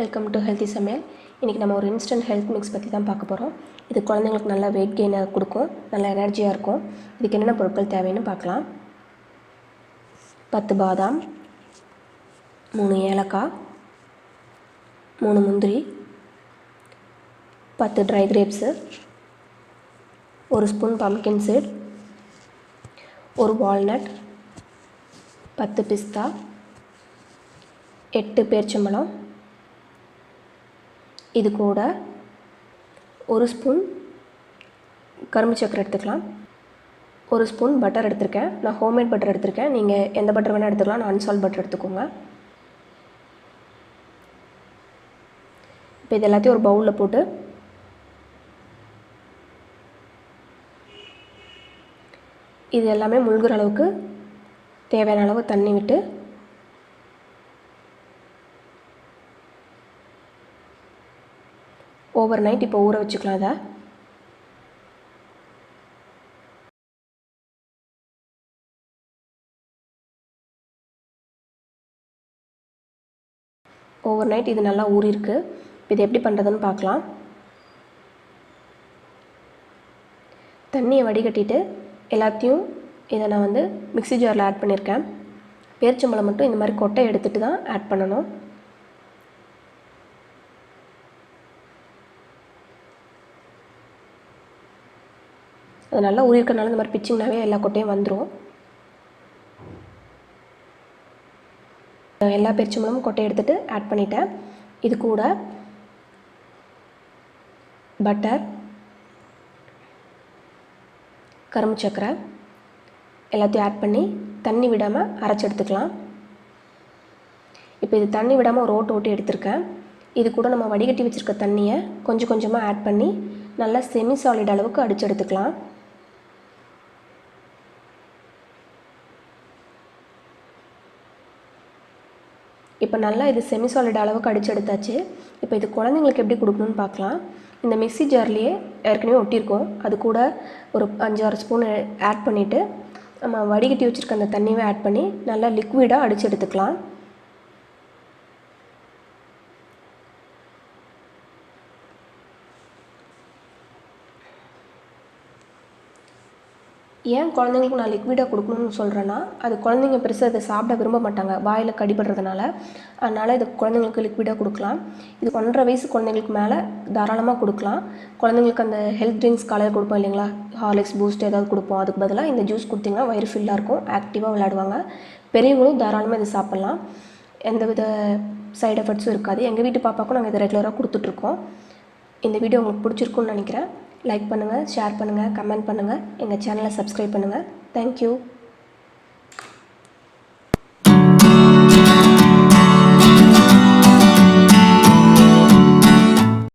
Welcome to healthy சமையல். இன்றைக்கி நம்ம ஒரு இன்ஸ்டன்ட் ஹெல்த் மிக்ஸ் பற்றி தான் பார்க்க போகிறோம். இது குழந்தைங்களுக்கு நல்லா வெயிட் கெயினை கொடுக்கும், நல்லா எனர்ஜியாக இருக்கும். இதுக்கு என்னென்ன பொருட்கள் தேவைன்னு பார்க்கலாம். 10 பாதாம், 3 ஏலக்காய், 3 முந்திரி, 10 try grapes, 1 spoon pumpkin seat, 1 walnut, 10 பிஸ்தா, 8 பேரிச்சம்பழம். இது கூட 1 ஸ்பூன் கரும்பு சக்கரை எடுத்துக்கலாம். 1 ஸ்பூன் பட்டர் எடுத்திருக்கேன். நான் ஹோம்மேட் பட்டர் எடுத்திருக்கேன். நீங்கள் எந்த பட்டர் வேணால் எடுத்துக்கலாம். நான் அன்சால்ட் பட்டர் எடுத்துக்கோங்க. இப்போ இது எல்லாத்தையும் ஒரு பவுலில் போட்டு இது எல்லாமே முழுகிற அளவுக்கு தேவையான அளவு தண்ணி விட்டு ஓவர் நைட் இப்போ ஊற வச்சுக்கலாம். அதை ஓவர் நைட் இது நல்லா ஊறிருக்கு. இது எப்படி பண்ணுறதுன்னு பார்க்கலாம். தண்ணியை வடிகட்டிட்டு எல்லாத்தையும் இதை நான் மிக்ஸி ஜாரில் ஆட் பண்ணியிருக்கேன். பேரிச்சம்பழம் மட்டும் இந்த மாதிரி கொட்டை எடுத்துகிட்டு தான் ஆட் பண்ணணும். அது நல்லா ஊறிக்கிறனால இந்த மாதிரி பிச்சிங்னாவே எல்லா கொட்டையும் வந்துடும். எல்லா பேரிச்சம்பழமும் கொட்டையை எடுத்துகிட்டு ஆட் பண்ணிட்டேன். இது கூட பட்டர், கரும்பு சக்கரை எல்லாத்தையும் ஆட் பண்ணி தண்ணி விடாமல் அரைச்சி எடுத்துக்கலாம். இப்போ இது தண்ணி விடாமல் ஒரு ஓட்டி எடுத்திருக்கேன். இது கூட நம்ம வடிகட்டி வச்சுருக்க தண்ணியை கொஞ்சம் கொஞ்சமாக ஆட் பண்ணி நல்லா செமி சாலிட் அளவுக்கு அடித்து எடுத்துக்கலாம். இப்போ நல்லா இது செமி சாலிட் அளவுக்கு அடித்து எடுத்தாச்சு. இப்போ இது குழந்தைங்களுக்கு எப்படி கொடுக்கணும்னு பார்க்கலாம். இந்த மிக்ஸி ஜார்லேயே ஏற்கனவே ஒட்டியிருக்கோம். அது கூட ஒரு 5-6 ஸ்பூன் ஆட் பண்ணிவிட்டு நம்ம வடிகட்டி வச்சுருக்க அந்த தண்ணியை ஆட் பண்ணி நல்லா லிக்விடாக அடித்து எடுத்துக்கலாம். ஏன் குழந்தைங்களுக்கு நான் லிக்விடாக கொடுக்கணும்னு சொல்கிறேன்னா, அது குழந்தைங்க பெருசாக அதை சாப்பிட விரும்ப மாட்டாங்க, வாயில் கடிபடுறதுனால. அதனால் இது குழந்தைங்களுக்கு லிக்விடாக கொடுக்கலாம். இது 1.5 வயசு குழந்தைங்களுக்கு மேலே தாராளமாக கொடுக்கலாம். குழந்தைங்களுக்கு அந்த ஹெல்த் ட்ரிங்க்ஸ் காலையில் கொடுப்போம் இல்லைங்களா, ஹார்லிக்ஸ், பூஸ்ட் ஏதாவது கொடுப்போம். அதுக்கு பதிலாக இந்த ஜூஸ் கொடுத்திங்கன்னா வயிறு ஃபில்லாக இருக்கும், ஆக்டிவாக விளையாடுவாங்க. பெரியவங்களும் தாராளமாக இதை சாப்பிட்லாம். எந்தவித சைடு எஃபெக்ட்ஸும் இருக்காது. எங்கள் வீட்டு பாப்பாவுக்கும் நாங்கள் இதை ரெகுலராக கொடுத்துட்ருக்கோம். இந்த வீடியோ உங்களுக்கு பிடிச்சிருக்குன்னு நினைக்கிறேன். லைக் பண்ணுங்கள், ஷேர் பண்ணுங்கள், கமெண்ட் பண்ணுங்கள். எங்கள் சேனலை சப்ஸ்கிரைப் பண்ணுங்கள். தேங்க்யூ.